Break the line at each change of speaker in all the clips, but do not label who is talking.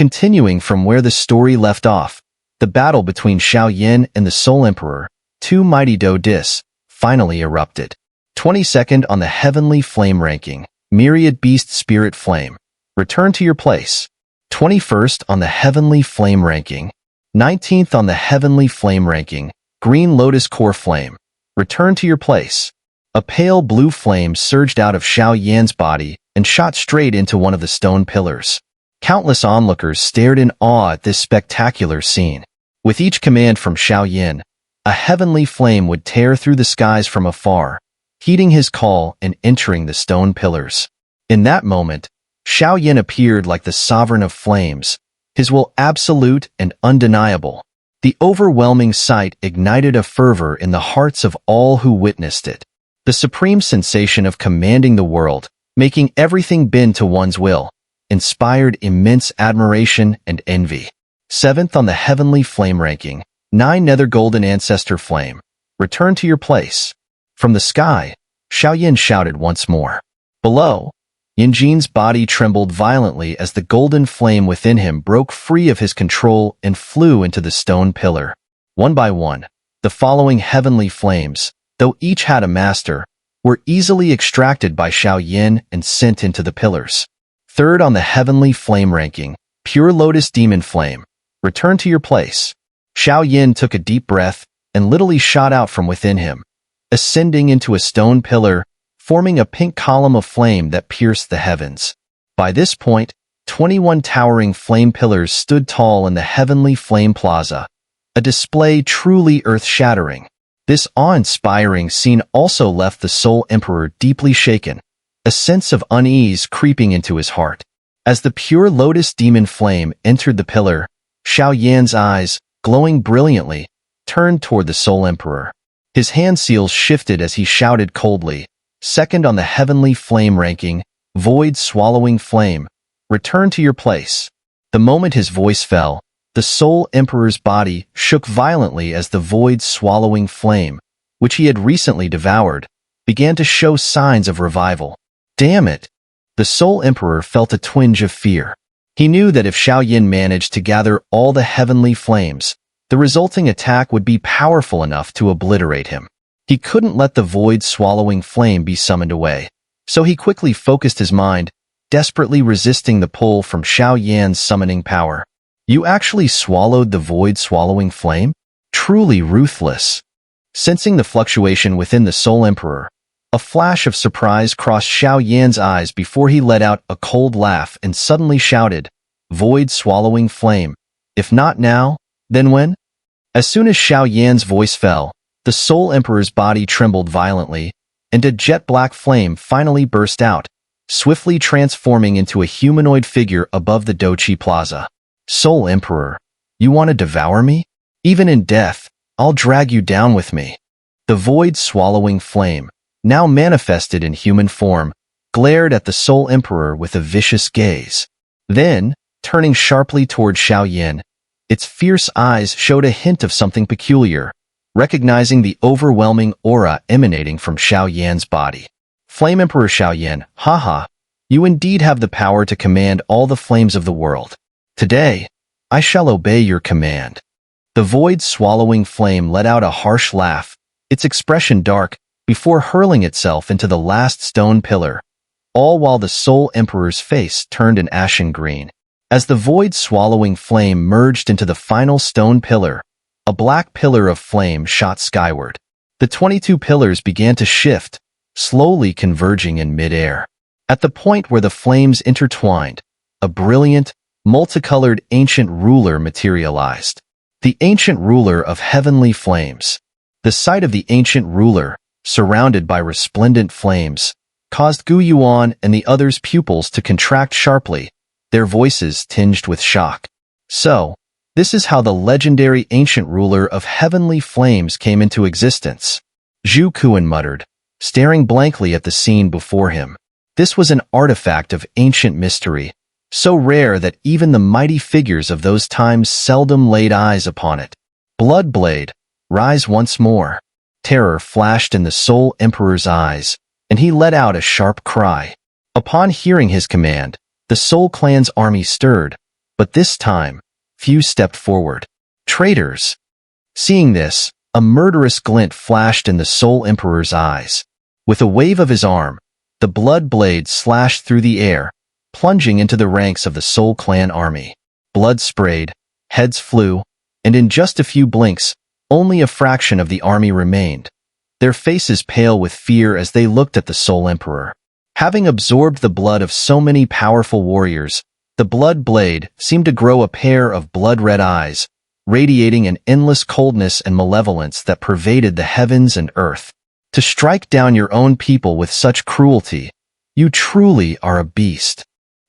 Continuing from where the story left off, the battle between Xiao Yan and the Soul Emperor, two mighty Dou Dis, finally erupted. 22nd on the Heavenly Flame ranking, Myriad Beast Spirit Flame. Return to your place. 21st on the Heavenly Flame ranking. 19th on the Heavenly Flame ranking, Green Lotus Core Flame. Return to your place. A pale blue flame surged out of Xiao Yan's body and shot straight into one of the stone pillars. Countless onlookers stared in awe at this spectacular scene. With each command from Xiao Yan, a heavenly flame would tear through the skies from afar, heeding his call and entering the stone pillars. In that moment, Xiao Yan appeared like the sovereign of flames, his will absolute and undeniable. The overwhelming sight ignited a fervor in the hearts of all who witnessed it. The supreme sensation of commanding the world, making everything bend to one's will, inspired immense admiration and envy. 7th on the Heavenly Flame ranking, 9 Nether Golden Ancestor Flame. Return to your place. From the sky, Xiao Yan shouted once more. Below, Yanjin's body trembled violently as the golden flame within him broke free of his control and flew into the stone pillar. One by one, the following heavenly flames, though each had a master, were easily extracted by Xiao Yan and sent into the pillars. 3rd on the Heavenly Flame ranking, Pure Lotus Demon Flame. Return to your place. Xiao Yan took a deep breath and literally shot out from within him, ascending into a stone pillar, forming a pink column of flame that pierced the heavens. By this point, 21 towering flame pillars stood tall in the Heavenly Flame Plaza, a display truly earth-shattering. This awe-inspiring scene also left the Soul Emperor deeply shaken, a sense of unease creeping into his heart. As the Pure Lotus Demon Flame entered the pillar, Xiao Yan's eyes, glowing brilliantly, turned toward the Soul Emperor. His hand seals shifted as he shouted coldly, 2nd on the Heavenly Flame ranking, Void Swallowing Flame. Return to your place. The moment his voice fell, the Soul Emperor's body shook violently as the Void Swallowing Flame, which he had recently devoured, began to show signs of revival. Damn it! The Soul Emperor felt a twinge of fear. He knew that if Xiao Yan managed to gather all the heavenly flames, the resulting attack would be powerful enough to obliterate him. He couldn't let the void-swallowing flame be summoned away, so he quickly focused his mind, desperately resisting the pull from Xiao Yan's summoning power. You actually swallowed the void-swallowing flame? Truly ruthless. Sensing the fluctuation within the Soul Emperor, a flash of surprise crossed Xiao Yan's eyes before he let out a cold laugh and suddenly shouted, Void-swallowing flame. If not now, then when? As soon as Xiao Yan's voice fell, the Soul Emperor's body trembled violently, and a jet-black flame finally burst out, swiftly transforming into a humanoid figure above the Dou Qi Plaza. Soul Emperor, you want to devour me? Even in death, I'll drag you down with me. The void-swallowing flame, now manifested in human form, glared at the Soul Emperor with a vicious gaze. Then, turning sharply toward Xiao Yan, its fierce eyes showed a hint of something peculiar, recognizing the overwhelming aura emanating from Xiao Yan's body. Flame Emperor Xiao Yan, haha, you indeed have the power to command all the flames of the world. Today, I shall obey your command. The void-swallowing flame let out a harsh laugh, its expression dark, before hurling itself into the last stone pillar, all while the Soul Emperor's face turned an ashen green. As the void-swallowing flame merged into the final stone pillar, a black pillar of flame shot skyward. The 22 pillars began to shift, slowly converging in midair. At the point where the flames intertwined, a brilliant, multicolored ancient ruler materialized. The ancient ruler of heavenly flames. The sight of the ancient ruler, surrounded by resplendent flames, caused Gu Yuan and the others' pupils to contract sharply, their voices tinged with shock. So, this is how the legendary ancient ruler of heavenly flames came into existence. Zhu Kuan muttered, staring blankly at the scene before him. This was an artifact of ancient mystery, so rare that even the mighty figures of those times seldom laid eyes upon it. Bloodblade, rise once more. Terror flashed in the Soul Emperor's eyes, and he let out a sharp cry. Upon hearing his command, the Soul Clan's army stirred, But this time, few stepped forward. Traitors! Seeing this, a murderous glint flashed in the Soul Emperor's eyes. With a wave of his arm, the blood blade slashed through the air, plunging into the ranks of the Soul Clan army. Blood sprayed, heads flew, and in just a few blinks, only a fraction of the army remained, their faces pale with fear as they looked at the Soul Emperor. Having absorbed the blood of so many powerful warriors, the blood blade seemed to grow a pair of blood-red eyes, radiating an endless coldness and malevolence that pervaded the heavens and earth. To strike down your own people with such cruelty, you truly are a beast.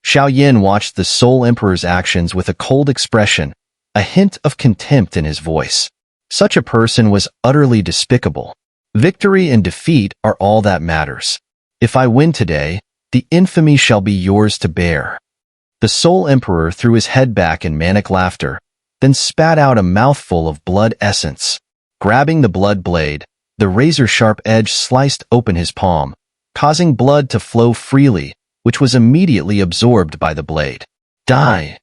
Xiao Yan watched the Soul Emperor's actions with a cold expression, a hint of contempt in his voice. Such a person was utterly despicable. Victory and defeat are all that matters. If I win today, the infamy shall be yours to bear. The Soul Emperor threw his head back in manic laughter, then spat out a mouthful of blood essence. Grabbing the blood blade, the razor-sharp edge sliced open his palm, causing blood to flow freely, which was immediately absorbed by the blade. Die!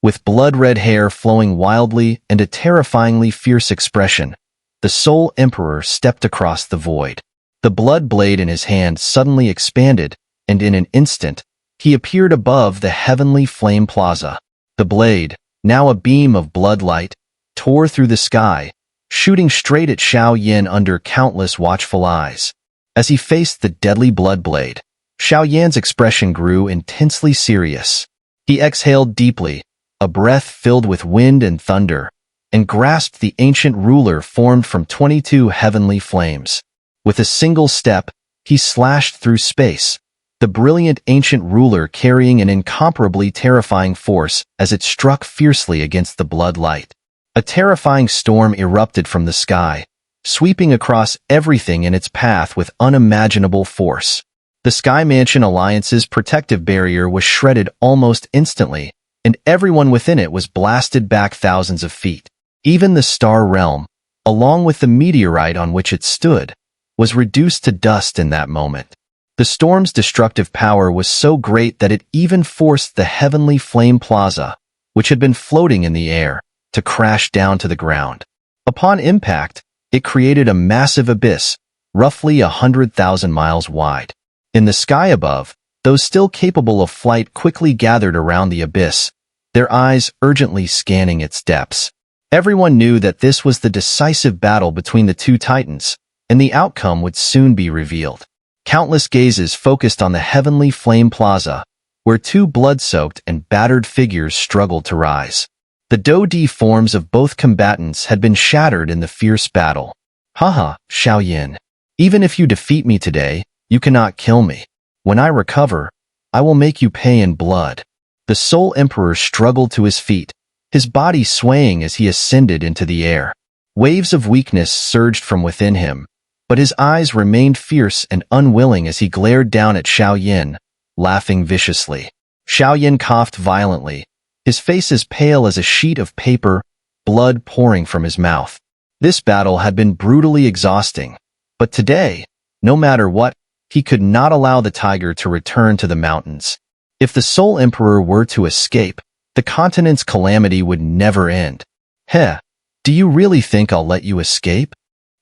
With blood-red hair flowing wildly and a terrifyingly fierce expression, the Soul Emperor stepped across the void. The blood blade in his hand suddenly expanded, and in an instant, he appeared above the heavenly flame plaza. The blade, now a beam of blood light, tore through the sky, shooting straight at Xiao Yan under countless watchful eyes. As he faced the deadly blood blade, Xiao Yan's expression grew intensely serious. He exhaled deeply, a breath filled with wind and thunder, and grasped the ancient ruler formed from 22 heavenly flames. With a single step, he slashed through space, the brilliant ancient ruler carrying an incomparably terrifying force as it struck fiercely against the blood light. A terrifying storm erupted from the sky, sweeping across everything in its path with unimaginable force. The Sky Mansion Alliance's protective barrier was shredded almost instantly, and everyone within it was blasted back thousands of feet. Even the Star Realm, along with the meteorite on which it stood, was reduced to dust in that moment. The storm's destructive power was so great that it even forced the heavenly flame plaza, which had been floating in the air, to crash down to the ground. Upon impact, it created a massive abyss, roughly 100,000 miles wide. In the sky above, those still capable of flight quickly gathered around the abyss, their eyes urgently scanning its depths. Everyone knew that this was the decisive battle between the two titans, and the outcome would soon be revealed. Countless gazes focused on the heavenly flame plaza, where two blood-soaked and battered figures struggled to rise. The Dou Qi forms of both combatants had been shattered in the fierce battle. Haha, Xiao Yan. Even if you defeat me today, you cannot kill me. When I recover, I will make you pay in blood. The Soul Emperor struggled to his feet, his body swaying as he ascended into the air. Waves of weakness surged from within him, but his eyes remained fierce and unwilling as he glared down at Xiao Yan, laughing viciously. Xiao Yan coughed violently, his face as pale as a sheet of paper, blood pouring from his mouth. This battle had been brutally exhausting, but today, no matter what, he could not allow the tiger to return to the mountains. If the Soul Emperor were to escape, the continent's calamity would never end. Heh, do you really think I'll let you escape?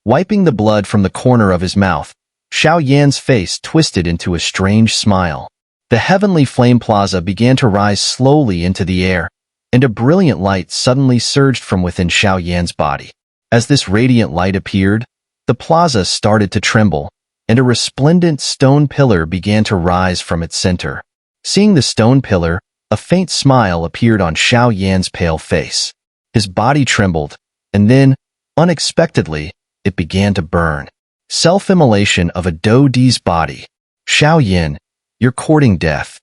Wiping the blood from the corner of his mouth, Xiao Yan's face twisted into a strange smile. The heavenly flame plaza began to rise slowly into the air, and a brilliant light suddenly surged from within Xiao Yan's body. As this radiant light appeared, the plaza started to tremble, and a resplendent stone pillar began to rise from its center. Seeing the stone pillar, a faint smile appeared on Xiao Yan's pale face. His body trembled, and then, unexpectedly, it began to burn. Self-immolation of a Dou Qi's body. Xiao Yan, you're courting death.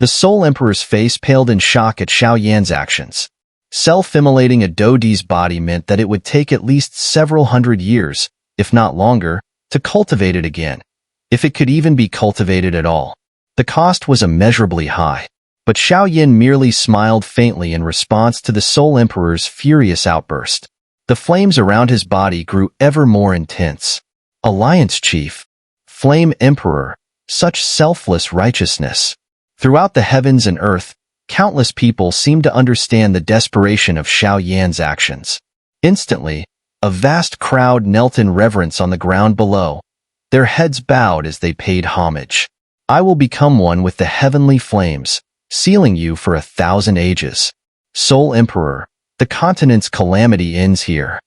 The Soul Emperor's face paled in shock at Xiao Yan's actions. Self-immolating a Dou Qi's body meant that it would take at least several hundred years, if not longer, to cultivate it again, if it could even be cultivated at all. The cost was immeasurably high, but Xiao Yan merely smiled faintly in response to the Soul Emperor's furious outburst. The flames around his body grew ever more intense. Alliance Chief, Flame Emperor, such selfless righteousness. Throughout the heavens and earth, Countless people seemed to understand the desperation of Xiao Yan's actions. Instantly, a vast crowd knelt in reverence on the ground below, their heads bowed as they paid homage. I will become one with the heavenly flames, sealing you for 1,000 ages. Soul Emperor, the continent's calamity ends here.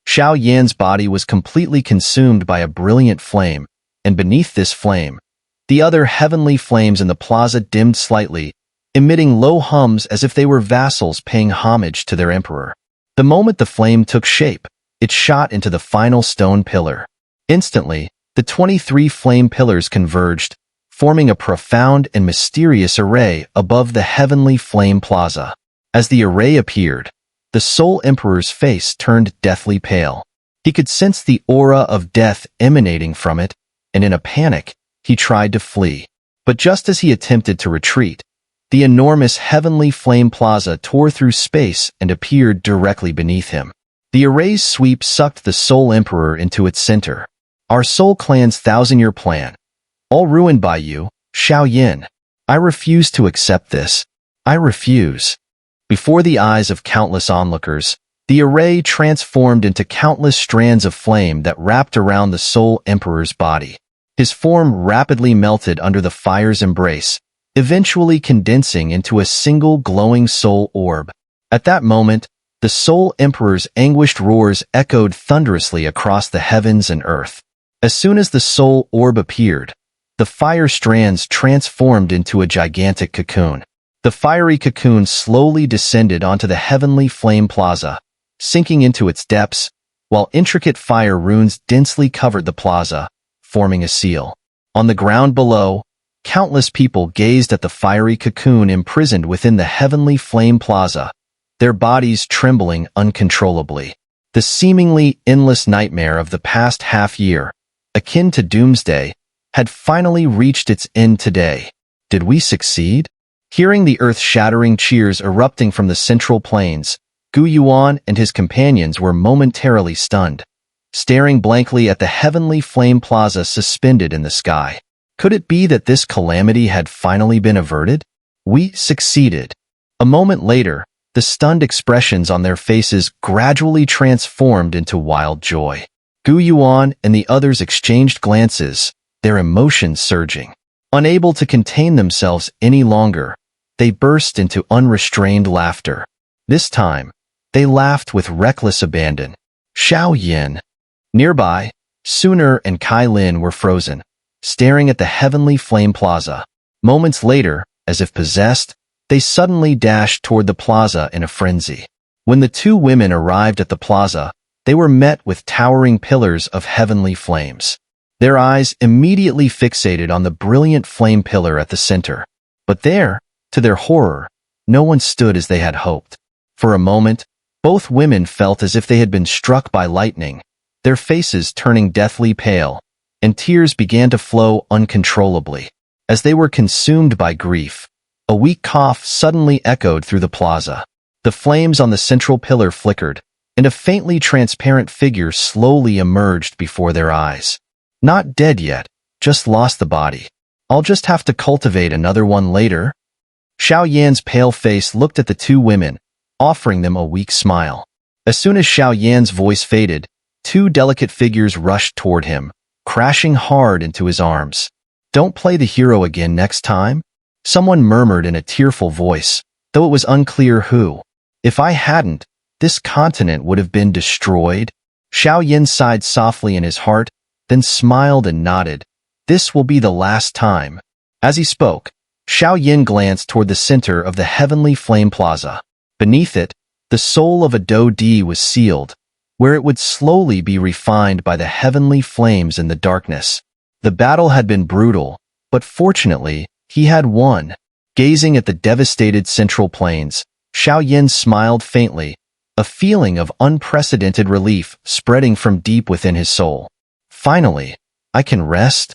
Xiao Yan's body was completely consumed by a brilliant flame, and beneath this flame, the other heavenly flames in the plaza dimmed slightly, emitting low hums as if they were vassals paying homage to their emperor. The moment the flame took shape, it shot into the final stone pillar. Instantly, the 23 flame pillars converged, forming a profound and mysterious array above the heavenly flame plaza. As the array appeared, the Soul Emperor's face turned deathly pale. He could sense the aura of death emanating from it, and in a panic, he tried to flee. But just as he attempted to retreat, the enormous heavenly flame plaza tore through space and appeared directly beneath him. The array's sweep sucked the Soul Emperor into its center. Our Soul Clan's 1,000-year plan, all ruined by you, Xiao Yan. I refuse to accept this. I refuse. Before the eyes of countless onlookers, the array transformed into countless strands of flame that wrapped around the Soul Emperor's body. His form rapidly melted under the fire's embrace, eventually condensing into a single glowing soul orb. At that moment, the Soul Emperor's anguished roars echoed thunderously across the heavens and earth. As soon as the soul orb appeared, the fire strands transformed into a gigantic cocoon. The fiery cocoon slowly descended onto the heavenly flame plaza, sinking into its depths, while intricate fire runes densely covered the plaza, forming a seal. On the ground below, countless people gazed at the fiery cocoon imprisoned within the heavenly flame plaza, their bodies trembling uncontrollably. The seemingly endless nightmare of the past half-year, akin to doomsday, had finally reached its end today. Did we succeed? Hearing the earth-shattering cheers erupting from the central plains, Gu Yuan and his companions were momentarily stunned, staring blankly at the heavenly flame plaza suspended in the sky. Could it be that this calamity had finally been averted? We succeeded. A moment later, the stunned expressions on their faces gradually transformed into wild joy. Gu Yuan and the others exchanged glances, their emotions surging. Unable to contain themselves any longer, they burst into unrestrained laughter. This time, they laughed with reckless abandon. Xiao Yan. Nearby, Suner and Kai Lin were frozen, staring at the heavenly flame plaza. Moments later, as if possessed, they suddenly dashed toward the plaza in a frenzy. When the two women arrived at the plaza, they were met with towering pillars of heavenly flames. Their eyes immediately fixated on the brilliant flame pillar at the center. But there, to their horror, no one stood as they had hoped. For a moment, both women felt as if they had been struck by lightning, their faces turning deathly pale, and tears began to flow uncontrollably. As they were consumed by grief, a weak cough suddenly echoed through the plaza. The flames on the central pillar flickered, and a faintly transparent figure slowly emerged before their eyes. Not dead yet, just lost the body. I'll just have to cultivate another one later. Xiao Yan's pale face looked at the two women, offering them a weak smile. As soon as Xiao Yan's voice faded, two delicate figures rushed toward him, crashing hard into his arms. Don't play the hero again next time? Someone murmured in a tearful voice, though it was unclear who. If I hadn't, this continent would have been destroyed. Xiao Yan sighed softly in his heart, then smiled and nodded. This will be the last time. As he spoke, Xiao Yan glanced toward the center of the heavenly flame plaza. Beneath it, the soul of a Dou Qi was sealed, where it would slowly be refined by the heavenly flames in the darkness. The battle had been brutal, but fortunately, he had won. Gazing at the devastated central plains, Xiao Yan smiled faintly, a feeling of unprecedented relief spreading from deep within his soul. Finally, I can rest.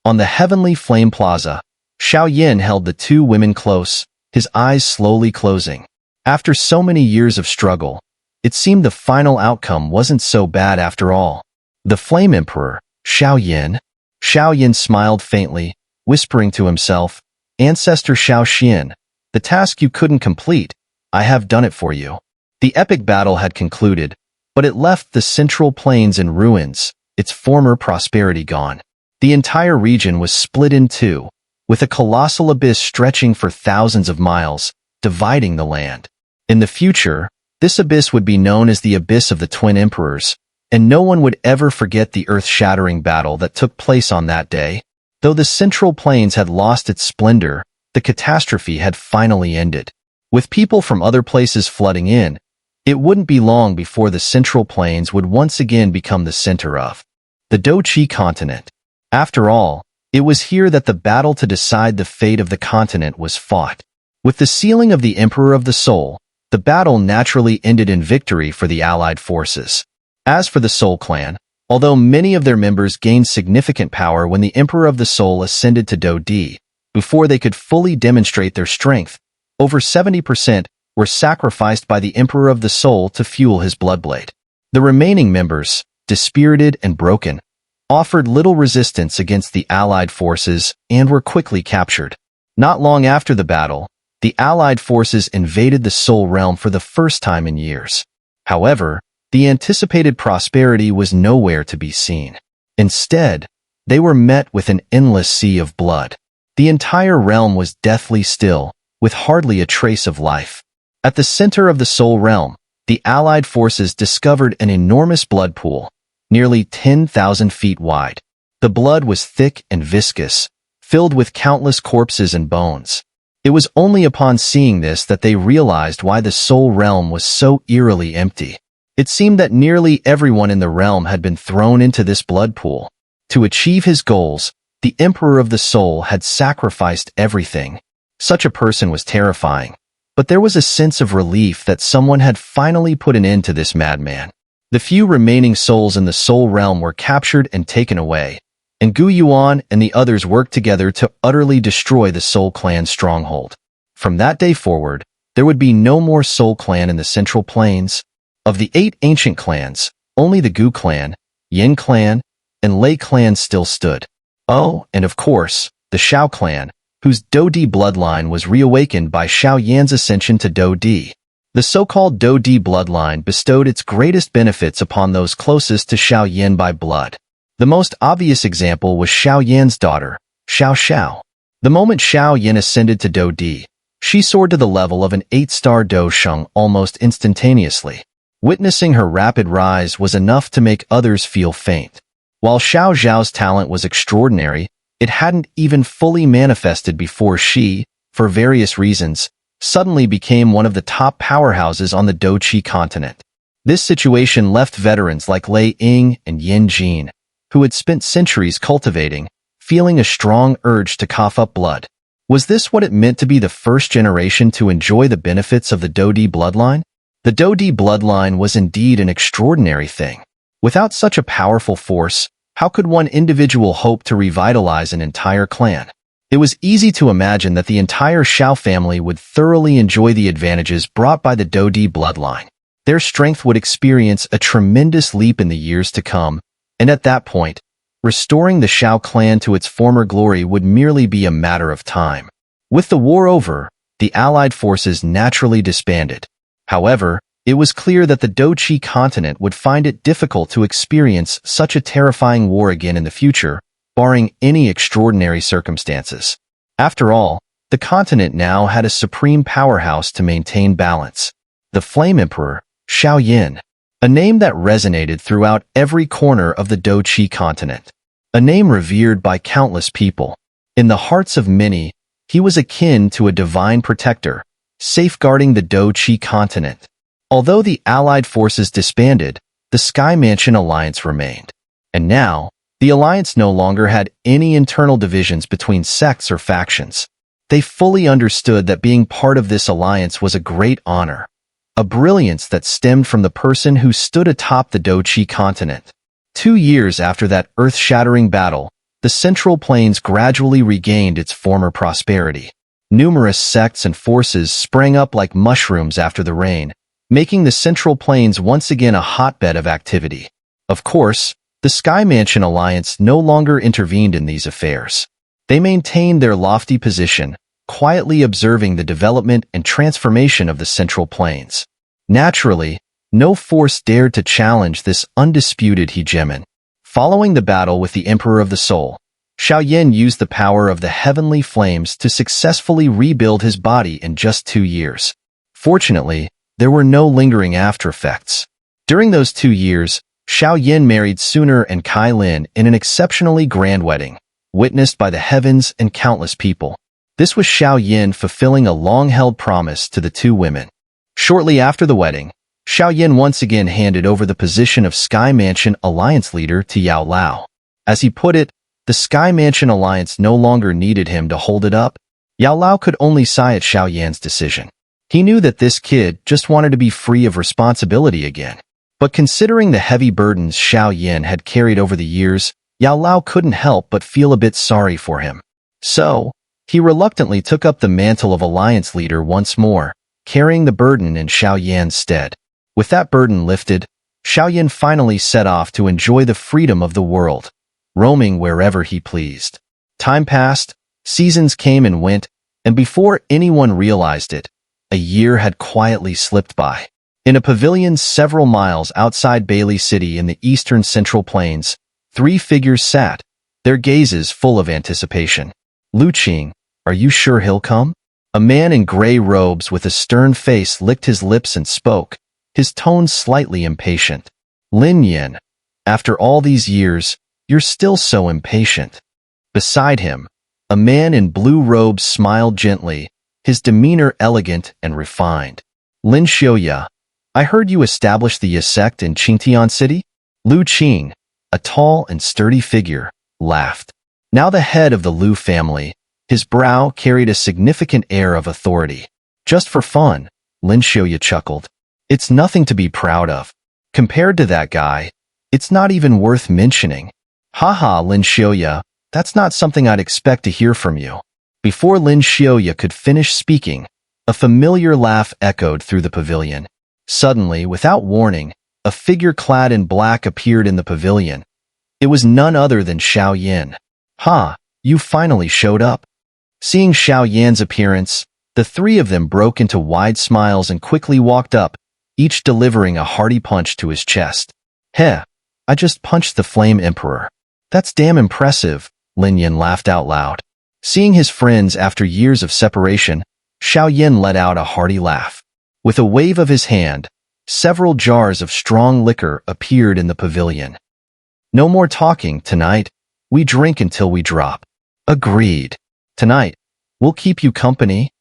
On the heavenly flame plaza, Xiao Yan held the two women close, his eyes slowly closing. After so many years of struggle, it seemed the final outcome wasn't so bad after all. The Flame Emperor, Xiao Yan. Xiao Yan smiled faintly, whispering to himself, Ancestor Xiao Xian, The task you couldn't complete, I have done it for you." The epic battle had concluded, but it left the Central Plains in ruins, its former prosperity gone. The entire region was split in two, with a colossal abyss stretching for thousands of miles, dividing the land. In the future, this abyss would be known as the Abyss of the Twin Emperors, and no one would ever forget the earth-shattering battle that took place on that day. Though the Central Plains had lost its splendor, the catastrophe had finally ended. With people from other places flooding in, it wouldn't be long before the Central Plains would once again become the center of the Dou Qi Continent. After all, it was here that the battle to decide the fate of the continent was fought. With the sealing of the Emperor of the Soul, the battle naturally ended in victory for the Allied forces. As for the Soul clan, although many of their members gained significant power when the Emperor of the Soul ascended to Dou Di, before they could fully demonstrate their strength, over 70% were sacrificed by the Emperor of the Soul to fuel his bloodblade. The remaining members, dispirited and broken, offered little resistance against the Allied forces and were quickly captured. Not long after the battle, the Allied forces invaded the Soul realm for the first time in years. However, the anticipated prosperity was nowhere to be seen. Instead, they were met with an endless sea of blood. The entire realm was deathly still, with hardly a trace of life. At the center of the Soul realm, the Allied forces discovered an enormous blood pool, nearly 10,000 feet wide. The blood was thick and viscous, filled with countless corpses and bones. It was only upon seeing this that they realized why the Soul realm was so eerily empty. It seemed that nearly everyone in the realm had been thrown into this blood pool. To achieve his goals, the Emperor of the Soul had sacrificed everything. Such a person was terrifying. But there was a sense of relief that someone had finally put an end to this madman. The few remaining souls in the Soul realm were captured and taken away, and Gu Yuan and the others worked together to utterly destroy the Soul clan's stronghold. From that day forward, there would be no more Soul clan in the Central Plains. Of the 8 ancient clans, only the Gu clan, Yin clan, and Lei clan still stood. Oh, and of course, the Xiao clan, whose Dou Di bloodline was reawakened by Xiao Yan's ascension to Dou Di. The so-called Dou Di bloodline bestowed its greatest benefits upon those closest to Xiao Yan by blood. The most obvious example was Xiao Yan's daughter, Xiao Xiao. The moment Xiao Yan ascended to Dou Di, she soared to the level of an 8-star Dou Sheng almost instantaneously. Witnessing her rapid rise was enough to make others feel faint. While Xiao Zhao's talent was extraordinary, it hadn't even fully manifested before she, for various reasons, suddenly became one of the top powerhouses on the Dou Qi Continent. This situation left veterans like Lei Ying and Yin Jin, who had spent centuries cultivating, feeling a strong urge to cough up blood. Was this what it meant to be the first generation to enjoy the benefits of the Dou Di bloodline? The Dou Di bloodline was indeed an extraordinary thing. Without such a powerful force, how could one individual hope to revitalize an entire clan? It was easy to imagine that the entire Xiao family would thoroughly enjoy the advantages brought by the Dou Di bloodline. Their strength would experience a tremendous leap in the years to come, and at that point, restoring the Xiao clan to its former glory would merely be a matter of time. With the war over, the Allied forces naturally disbanded. However, it was clear that the Dou Qi Continent would find it difficult to experience such a terrifying war again in the future, barring any extraordinary circumstances. After all, the continent now had a supreme powerhouse to maintain balance. The Flame Emperor, Xiao Yan, a name that resonated throughout every corner of the Dou Qi Continent. A name revered by countless people. In the hearts of many, he was akin to a divine protector, safeguarding the Dou Qi Continent. Although the Allied forces disbanded, the Sky Mansion Alliance remained. And now, the alliance no longer had any internal divisions between sects or factions. They fully understood that being part of this alliance was a great honor, a brilliance that stemmed from the person who stood atop the Dou Qi Continent. 2 years after that earth-shattering battle, the Central Plains gradually regained its former prosperity. Numerous sects and forces sprang up like mushrooms after the rain, making the Central Plains once again a hotbed of activity. Of course, the Sky Mansion Alliance no longer intervened in these affairs. They maintained their lofty position, quietly observing the development and transformation of the Central Plains. Naturally, no force dared to challenge this undisputed hegemon. Following the battle with the Emperor of the Soul, Xiao Yan used the power of the heavenly flames to successfully rebuild his body in just 2 years. Fortunately, there were no lingering aftereffects. During those 2 years, Xiao Yan married Suner and Kai Lin in an exceptionally grand wedding, witnessed by the heavens and countless people. This was Xiao Yan fulfilling a long-held promise to the two women. Shortly after the wedding, Xiao Yan once again handed over the position of Sky Mansion Alliance leader to Yao Lao. As he put it, the Sky Mansion Alliance no longer needed him to hold it up. Yao Lao could only sigh at Xiao Yan's decision. He knew that this kid just wanted to be free of responsibility again. But considering the heavy burdens Xiao Yan had carried over the years, Yao Lao couldn't help but feel a bit sorry for him. So, he reluctantly took up the mantle of Alliance leader once more, carrying the burden in Xiao Yan's stead. With that burden lifted, Xiao Yan finally set off to enjoy the freedom of the world, roaming wherever he pleased. Time passed, seasons came and went, and before anyone realized it, a year had quietly slipped by. In a pavilion several miles outside Bailey City in the eastern Central Plains, 3 figures sat, their gazes full of anticipation. Lu Qing, are you sure he'll come? A man in gray robes with a stern face licked his lips and spoke, his tone slightly impatient. Lin Yin, after all these years, you're still so impatient. Beside him, a man in blue robes smiled gently, his demeanor elegant and refined. Lin Xiaoya, I heard you established the Ya sect in Qingtian City? Lu Qing, a tall and sturdy figure, laughed. Now the head of the Lu family, his brow carried a significant air of authority. Just for fun, Lin Xiaoya chuckled. It's nothing to be proud of. Compared to that guy, it's not even worth mentioning. Haha, Lin Xiaoya, that's not something I'd expect to hear from you. Before Lin Xiaoya could finish speaking, a familiar laugh echoed through the pavilion. Suddenly, without warning, a figure clad in black appeared in the pavilion. It was none other than Xiao Yan. Ha, you finally showed up. Seeing Xiao Yan's appearance, the 3 of them broke into wide smiles and quickly walked up, each delivering a hearty punch to his chest. Heh, I just punched the Flame Emperor. That's damn impressive, Lin Yan laughed out loud. Seeing his friends after years of separation, Xiao Yan let out a hearty laugh. With a wave of his hand, several jars of strong liquor appeared in the pavilion. No more talking tonight. We drink until we drop. Agreed. Tonight, we'll keep you company.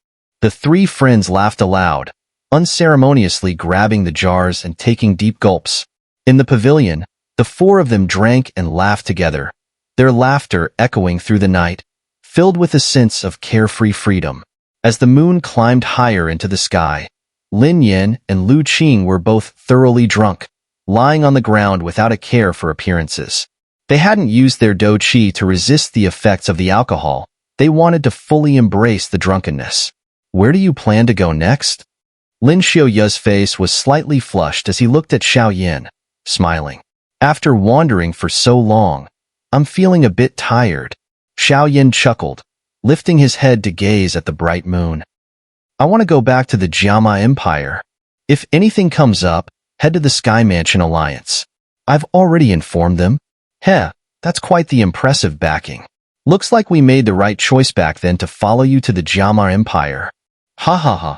The 3 friends laughed aloud, unceremoniously grabbing the jars and taking deep gulps. In the pavilion, the 4 of them drank and laughed together, their laughter echoing through the night, filled with a sense of carefree freedom. As the moon climbed higher into the sky, Lin Yin and Lu Qing were both thoroughly drunk, lying on the ground without a care for appearances. They hadn't used their Dou Qi to resist the effects of the alcohol. They wanted to fully embrace the drunkenness. Where do you plan to go next? Lin Xiaoya's face was slightly flushed as he looked at Xiao Yan, smiling. After wandering for so long, I'm feeling a bit tired. Xiao Yan chuckled, lifting his head to gaze at the bright moon. I want to go back to the Jiama Empire. If anything comes up, head to the Sky Mansion Alliance. I've already informed them. Heh, that's quite the impressive backing. Looks like we made the right choice back then to follow you to the Jiama Empire. Ha ha ha.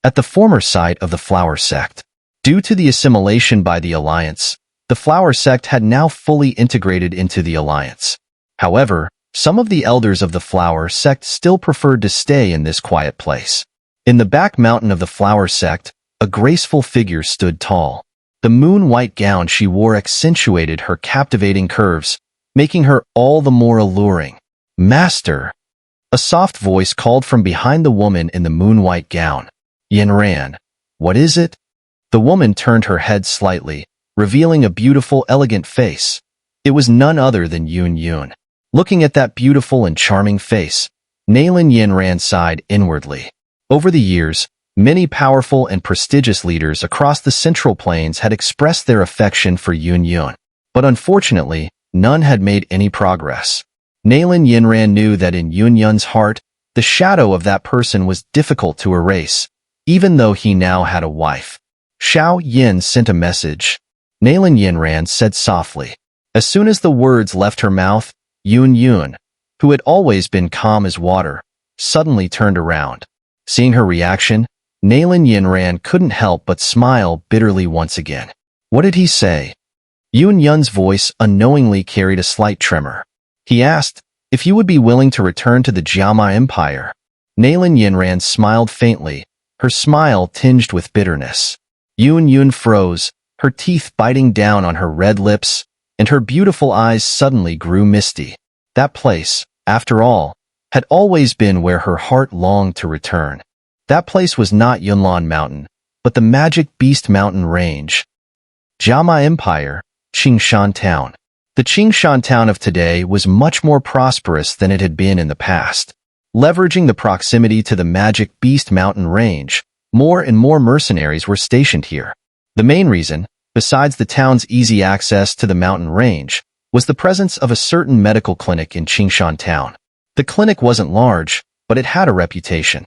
At the former site of the Flower Sect, due to the assimilation by the Alliance, the Flower Sect had now fully integrated into the Alliance. However, some of the elders of the Flower Sect still preferred to stay in this quiet place. In the back mountain of the Flower Sect, a graceful figure stood tall. The moon-white gown she wore accentuated her captivating curves, making her all the more alluring. Master! A soft voice called from behind the woman in the moon-white gown. Yin ran. What is it? The woman turned her head slightly, revealing a beautiful, elegant face. It was none other than Yun Yun. Looking at that beautiful and charming face, Nailin Yin Ran sighed inwardly. Over the years, many powerful and prestigious leaders across the Central Plains had expressed their affection for Yun Yun, but unfortunately, none had made any progress. Nailin Yinran knew that in Yun Yun's heart, The shadow of that person was difficult to erase, even though he now had a wife. Xiao Yan sent a message. Nalan Yinran said softly. As soon as the words left her mouth, Yun, who had always been calm as water, suddenly turned around. Seeing her reaction, Nalan Yinran couldn't help but smile bitterly once again. What did he say? Yun's voice unknowingly carried a slight tremor. He asked if you would be willing to return to the Jiama Empire. Nalan Yinran smiled faintly, her smile tinged with bitterness. Yun froze, her teeth biting down on her red lips, and her beautiful eyes suddenly grew misty. That place, after all, had always been where her heart longed to return. That place was not Yunlan Mountain, but the magic Beast Mountain Range. Jiama Empire, Qingshan Town. The Qingshan Town of today was much more prosperous than it had been in the past. Leveraging the proximity to the magic Beast Mountain Range, more and more mercenaries were stationed here. The main reason, besides the town's easy access to the mountain range, was the presence of a certain medical clinic in Qingshan Town. The clinic wasn't large, but it had a reputation.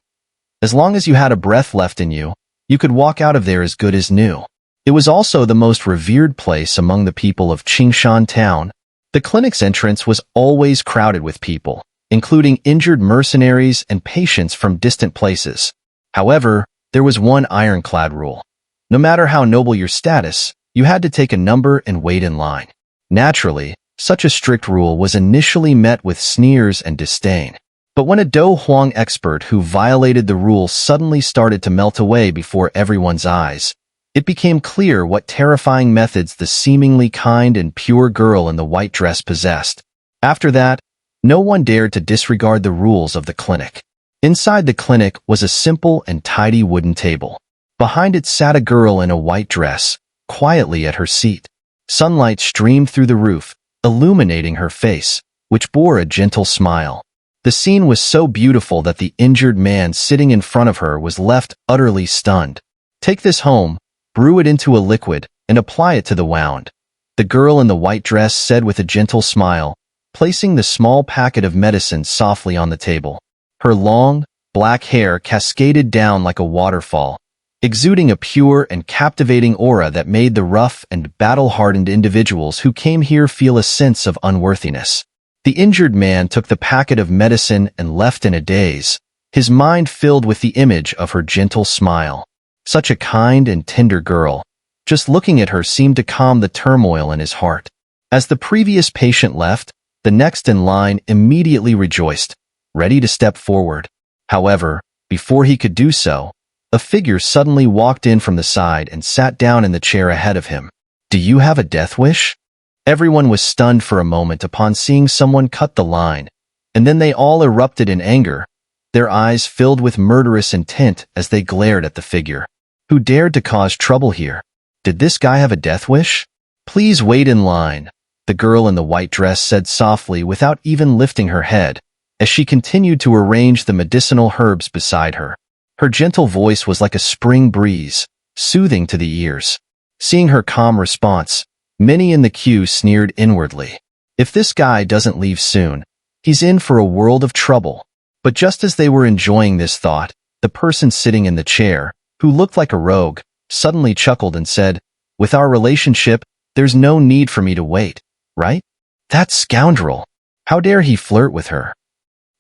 As long as you had a breath left in you, you could walk out of there as good as new. It was also the most revered place among the people of Qingshan Town. The clinic's entrance was always crowded with people, including injured mercenaries and patients from distant places. However, there was one ironclad rule. No matter how noble your status, you had to take a number and wait in line. Naturally, such a strict rule was initially met with sneers and disdain. But when a Dou Huang expert who violated the rule suddenly started to melt away before everyone's eyes, it became clear what terrifying methods the seemingly kind and pure girl in the white dress possessed. After that, no one dared to disregard the rules of the clinic. Inside the clinic was a simple and tidy wooden table. Behind it sat a girl in a white dress, quietly at her seat. Sunlight streamed through the roof, illuminating her face, which bore a gentle smile. The scene was so beautiful that the injured man sitting in front of her was left utterly stunned. Take this home, brew it into a liquid, and apply it to the wound, the girl in the white dress said with a gentle smile, placing the small packet of medicine softly on the table. Her long, black hair cascaded down like a waterfall, exuding a pure and captivating aura that made the rough and battle-hardened individuals who came here feel a sense of unworthiness. The injured man took the packet of medicine and left in a daze, his mind filled with the image of her gentle smile. Such a kind and tender girl. Just looking at her seemed to calm the turmoil in his heart. As the previous patient left, the next in line immediately rejoiced, ready to step forward. However, before he could do so, a figure suddenly walked in from the side and sat down in the chair ahead of him. Do you have a death wish? Everyone was stunned for a moment upon seeing someone cut the line, and then they all erupted in anger, their eyes filled with murderous intent as they glared at the figure. Who dared to cause trouble here? Did this guy have a death wish? Please wait in line, the girl in the white dress said softly without even lifting her head, as she continued to arrange the medicinal herbs beside her. Her gentle voice was like a spring breeze, soothing to the ears. Seeing her calm response, many in the queue sneered inwardly. If this guy doesn't leave soon, he's in for a world of trouble. But just as they were enjoying this thought, the person sitting in the chair, who looked like a rogue, suddenly chuckled and said, "With our relationship, there's no need for me to wait, right? That scoundrel! How dare he flirt with her?"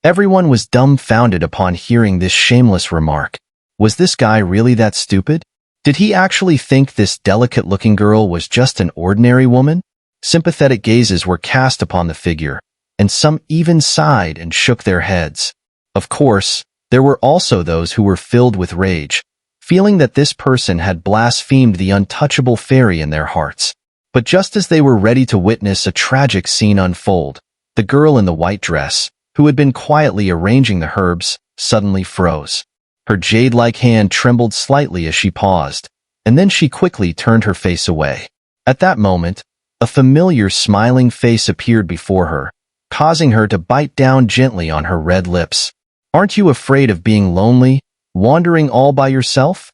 Everyone was dumbfounded upon hearing this shameless remark. Was this guy really that stupid? Did he actually think this delicate-looking girl was just an ordinary woman? Sympathetic gazes were cast upon the figure, and some even sighed and shook their heads. Of course, there were also those who were filled with rage, feeling that this person had blasphemed the untouchable fairy in their hearts. But just as they were ready to witness a tragic scene unfold, the girl in the white dress, who had been quietly arranging the herbs, suddenly froze. Her jade-like hand trembled slightly as she paused, and then she quickly turned her face away. At that moment, a familiar smiling face appeared before her, causing her to bite down gently on her red lips. "Aren't you afraid of being lonely, wandering all by yourself?"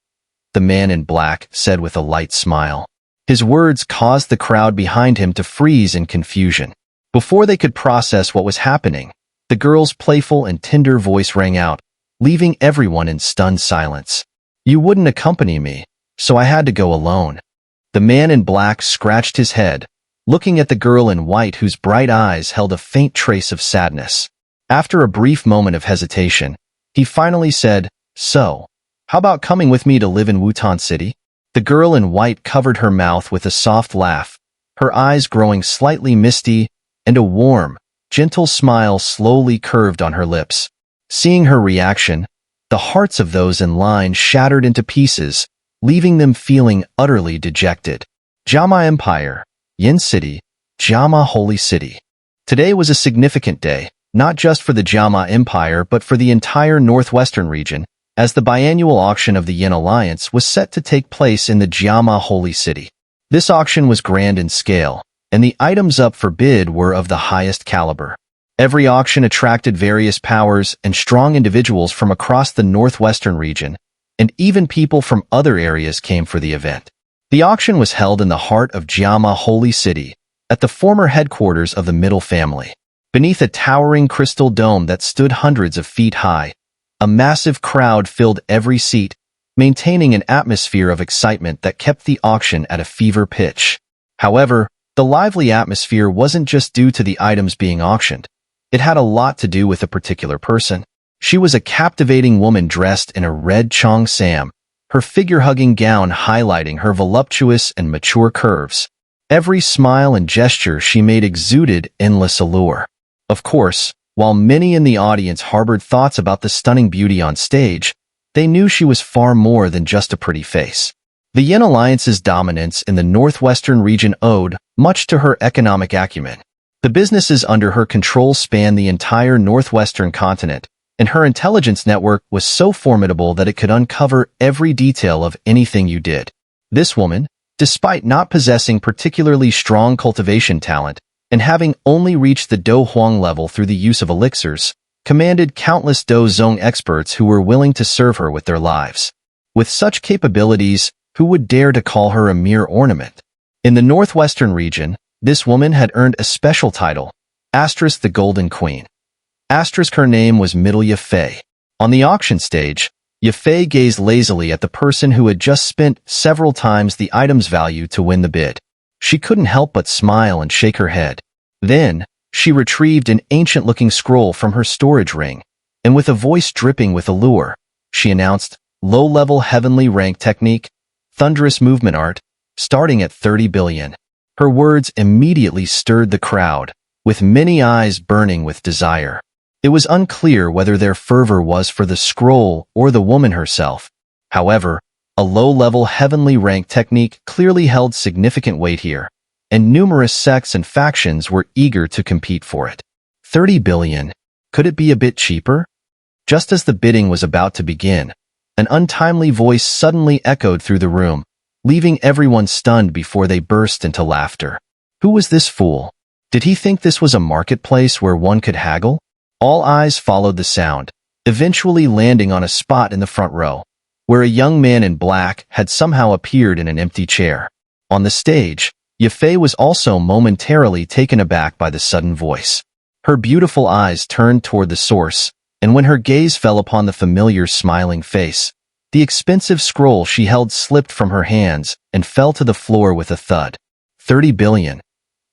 the man in black said with a light smile. His words caused the crowd behind him to freeze in confusion. Before they could process what was happening, The girl's playful and tender voice rang out, leaving everyone in stunned silence. You wouldn't accompany me, so I had to go alone. The man in black scratched his head, looking at the girl in white whose bright eyes held a faint trace of sadness. After a brief moment of hesitation, he finally said, So, how about coming with me to live in Wutan City? The girl in white covered her mouth with a soft laugh, her eyes growing slightly misty, and a warm, gentle smile slowly curved on her lips. Seeing her reaction, the hearts of those in line shattered into pieces, leaving them feeling utterly dejected. Jiama Empire, Yin City, Jiama Holy City. Today was a significant day, not just for the Jiama Empire but for the entire northwestern region, as the biannual auction of the Yin Alliance was set to take place in the Jiama Holy City. This auction was grand in scale, and the items up for bid were of the highest caliber. Every auction attracted various powers and strong individuals from across the northwestern region, and even people from other areas came for the event. The auction was held in the heart of Jiama Holy City, at the former headquarters of the Middle family. Beneath a towering crystal dome that stood hundreds of feet high, a massive crowd filled every seat, maintaining an atmosphere of excitement that kept the auction at a fever pitch. However, the lively atmosphere wasn't just due to the items being auctioned. It had a lot to do with a particular person. She was a captivating woman dressed in a red cheongsam, her figure-hugging gown highlighting her voluptuous and mature curves. Every smile and gesture she made exuded endless allure. Of course, while many in the audience harbored thoughts about the stunning beauty on stage, they knew she was far more than just a pretty face. The Yin Alliance's dominance in the northwestern region owed much to her economic acumen. The businesses under her control spanned the entire northwestern continent, and her intelligence network was so formidable that it could uncover every detail of anything you did. This woman, despite not possessing particularly strong cultivation talent and having only reached the Dou Huang level through the use of elixirs, commanded countless Dou Zong experts who were willing to serve her with their lives. With such capabilities, who would dare to call her a mere ornament? In the northwestern region, this woman had earned a special title, the Golden Queen. Her name was Ya Fei. On the auction stage, Ya Fei gazed lazily at the person who had just spent several times the item's value to win the bid. She couldn't help but smile and shake her head. Then, she retrieved an ancient-looking scroll from her storage ring, and with a voice dripping with allure, she announced, Low-level heavenly rank technique, thunderous movement art, starting at 30 billion. Her words immediately stirred the crowd, with many eyes burning with desire. It was unclear whether their fervor was for the scroll or the woman herself. However, a low-level heavenly rank technique clearly held significant weight here, and numerous sects and factions were eager to compete for it. 30 billion. Could it be a bit cheaper? Just as the bidding was about to begin, an untimely voice suddenly echoed through the room, leaving everyone stunned before they burst into laughter. Who was this fool? Did he think this was a marketplace where one could haggle? All eyes followed the sound, eventually landing on a spot in the front row, where a young man in black had somehow appeared in an empty chair. On the stage, Ya Fei was also momentarily taken aback by the sudden voice. Her beautiful eyes turned toward the source, and when her gaze fell upon the familiar smiling face, the expensive scroll she held slipped from her hands and fell to the floor with a thud. 30 billion.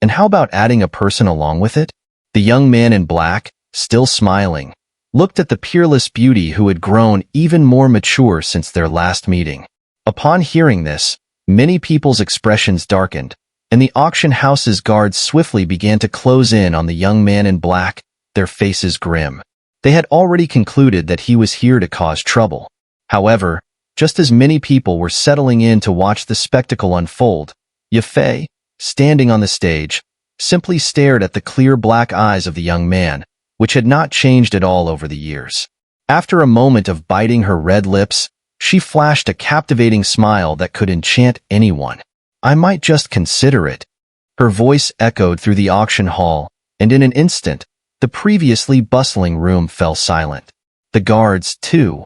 And how about adding a person along with it? The young man in black, still smiling, looked at the peerless beauty who had grown even more mature since their last meeting. Upon hearing this, many people's expressions darkened, and the auction house's guards swiftly began to close in on the young man in black, their faces grim. They had already concluded that he was here to cause trouble. However, just as many people were settling in to watch the spectacle unfold, Ya Fei, standing on the stage, simply stared at the clear black eyes of the young man, which had not changed at all over the years. After a moment of biting her red lips, she flashed a captivating smile that could enchant anyone. I might just consider it. Her voice echoed through the auction hall, and in an instant, the previously bustling room fell silent. The guards, too,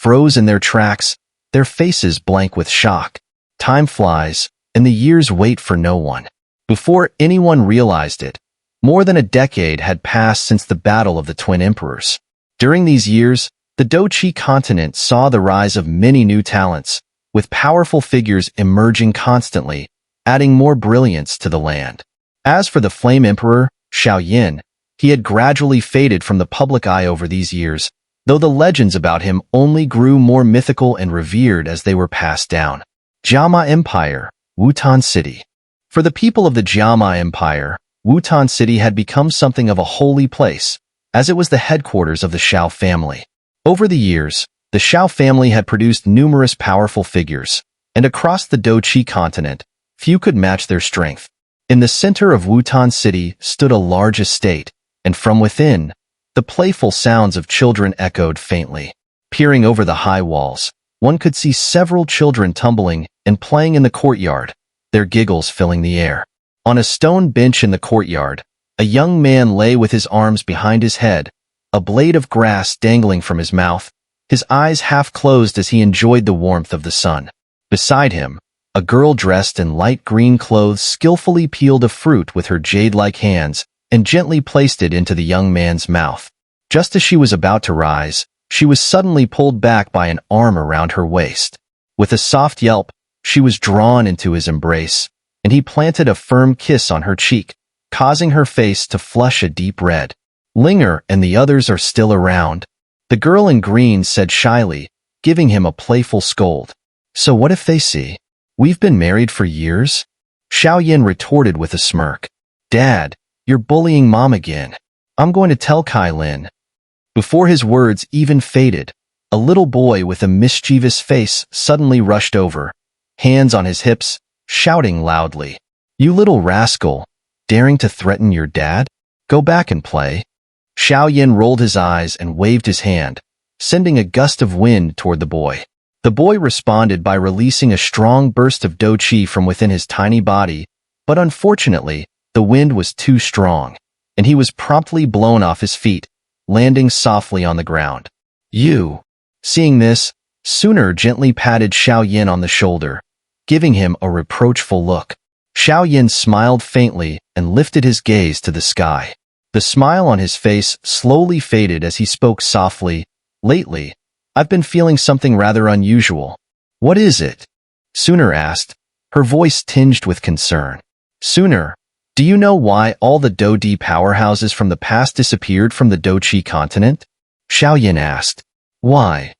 froze in their tracks, their faces blank with shock. Time flies, and the years wait for no one. Before anyone realized it, More than a decade had passed since the battle of the twin emperors. During these years, the Dou Qi Continent saw the rise of many new talents, with powerful figures emerging constantly, adding more brilliance to the land. As for the Flame Emperor, Xiao Yan, he had gradually faded from the public eye over these years, though the legends about him only grew more mythical and revered as they were passed down. Jiama Empire, Wutan City. For the people of the Jiama Empire, Wutan City had become something of a holy place, as it was the headquarters of the Xiao family. Over the years, the Xiao family had produced numerous powerful figures, and across the Dou Qi Continent, few could match their strength. In the center of Wutan City stood a large estate, and from within, the playful sounds of children echoed faintly. Peering over the high walls, one could see several children tumbling and playing in the courtyard, their giggles filling the air. On a stone bench in the courtyard, a young man lay with his arms behind his head, a blade of grass dangling from his mouth, his eyes half closed as he enjoyed the warmth of the sun. Beside him, a girl dressed in light green clothes skillfully peeled a fruit with her jade-like hands and gently placed it into the young man's mouth. Just as she was about to rise, she was suddenly pulled back by an arm around her waist. With a soft yelp, she was drawn into his embrace, and he planted a firm kiss on her cheek, causing her face to flush a deep red. Linger and the others are still around, the girl in green said shyly, giving him a playful scold. So what if they see? We've been married for years? Xiao Yan retorted with a smirk. Dad, you're bullying Mom again. I'm going to tell Kai Lin. Before his words even faded, a little boy with a mischievous face suddenly rushed over, hands on his hips, shouting loudly. You little rascal, daring to threaten your dad? Go back and play. Xiao Yan rolled his eyes and waved his hand, sending a gust of wind toward the boy. The boy responded by releasing a strong burst of Dou Qi from within his tiny body, but unfortunately, the wind was too strong, and he was promptly blown off his feet, landing softly on the ground. You. Seeing this, Sooner gently patted Xiao Yan on the shoulder, giving him a reproachful look. Xiao Yan smiled faintly and lifted his gaze to the sky. The smile on his face slowly faded as he spoke softly. Lately, I've been feeling something rather unusual. What is it? Sooner asked, her voice tinged with concern. Sooner, do you know why all the Dou Di powerhouses from the past disappeared from the Dou Qi Continent? Xiao Yan asked. Why?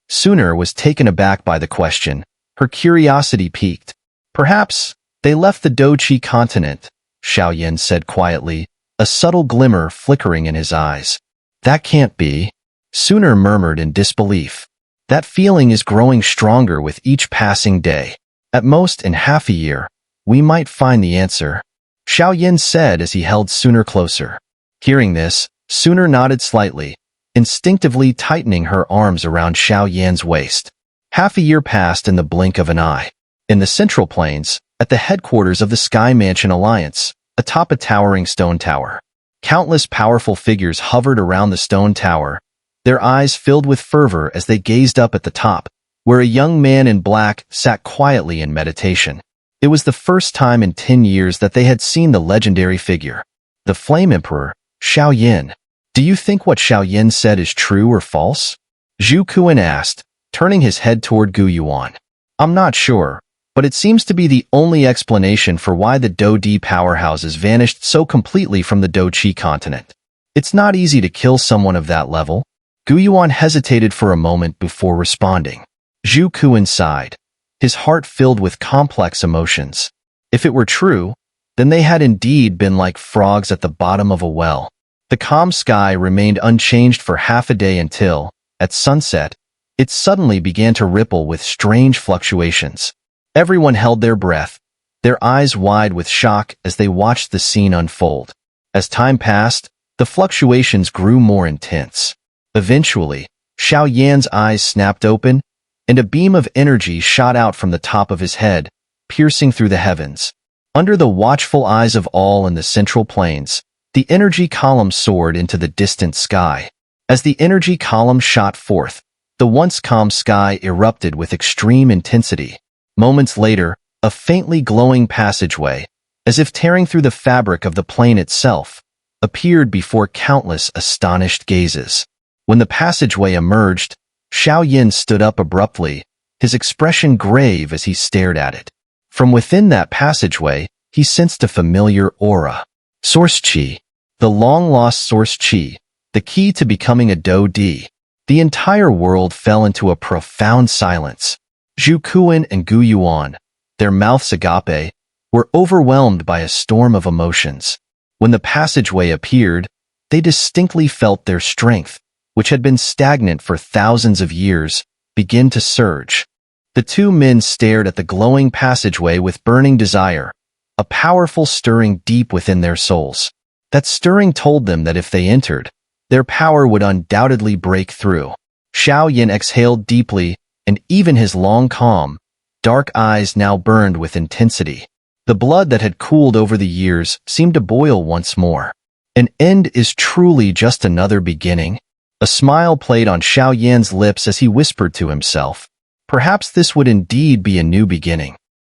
Sooner was taken aback by the question. Her curiosity piqued. Perhaps they left the Dou Qi Continent, Xiao Yan said quietly, a subtle glimmer flickering in his eyes. That can't be. Sooner murmured in disbelief. That feeling is growing stronger with each passing day. At most in half a year, we might find the answer, Xiao Yan said as he held Sooner closer. Hearing this, Sooner nodded slightly, instinctively tightening her arms around Xiao Yan's waist. Half a year passed in the blink of an eye. In the Central Plains, at the headquarters of the Sky Mansion Alliance, atop a towering stone tower, countless powerful figures hovered around the stone tower, their eyes filled with fervor as they gazed up at the top, where a young man in black sat quietly in meditation. It was the first time in 10 years that they had seen the legendary figure, the Flame Emperor, Xiao Yan. Do you think what Xiao Yan said is true or false? Zhu Kuan asked, turning his head toward Gu Yuan. I'm not sure, but it seems to be the only explanation for why the Dou Di powerhouses vanished so completely from the Dou Qi Continent. It's not easy to kill someone of that level. Gu Yuan hesitated for a moment before responding. Zhu Kuan sighed, his heart filled with complex emotions. If it were true, then they had indeed been like frogs at the bottom of a well. The calm sky remained unchanged for half a day until, at sunset, it suddenly began to ripple with strange fluctuations. Everyone held their breath, their eyes wide with shock as they watched the scene unfold. As time passed, the fluctuations grew more intense. Eventually, Xiao Yan's eyes snapped open, and a beam of energy shot out from the top of his head, piercing through the heavens. Under the watchful eyes of all in the Central Plains, the energy column soared into the distant sky. As the energy column shot forth, the once calm sky erupted with extreme intensity. Moments later, a faintly glowing passageway, as if tearing through the fabric of the plane itself, appeared before countless astonished gazes. When the passageway emerged, Xiao Yan stood up abruptly, his expression grave as he stared at it. From within that passageway, he sensed a familiar aura. Source Qi. The long-lost Source Qi, the key to becoming a Dou Di. The entire world fell into a profound silence. Zhu Kuan and Gu Yuan, their mouths agape, were overwhelmed by a storm of emotions. When the passageway appeared, they distinctly felt their strength, which had been stagnant for thousands of years, begin to surge. The two men stared at the glowing passageway with burning desire, a powerful stirring deep within their souls. That stirring told them that if they entered, their power would undoubtedly break through. Xiao Yan exhaled deeply, and even his long calm, dark eyes now burned with intensity. The blood that had cooled over the years seemed to boil once more. An end is truly just another beginning. A smile played on Xiao Yan's lips as he whispered to himself. Perhaps this would indeed be a new beginning.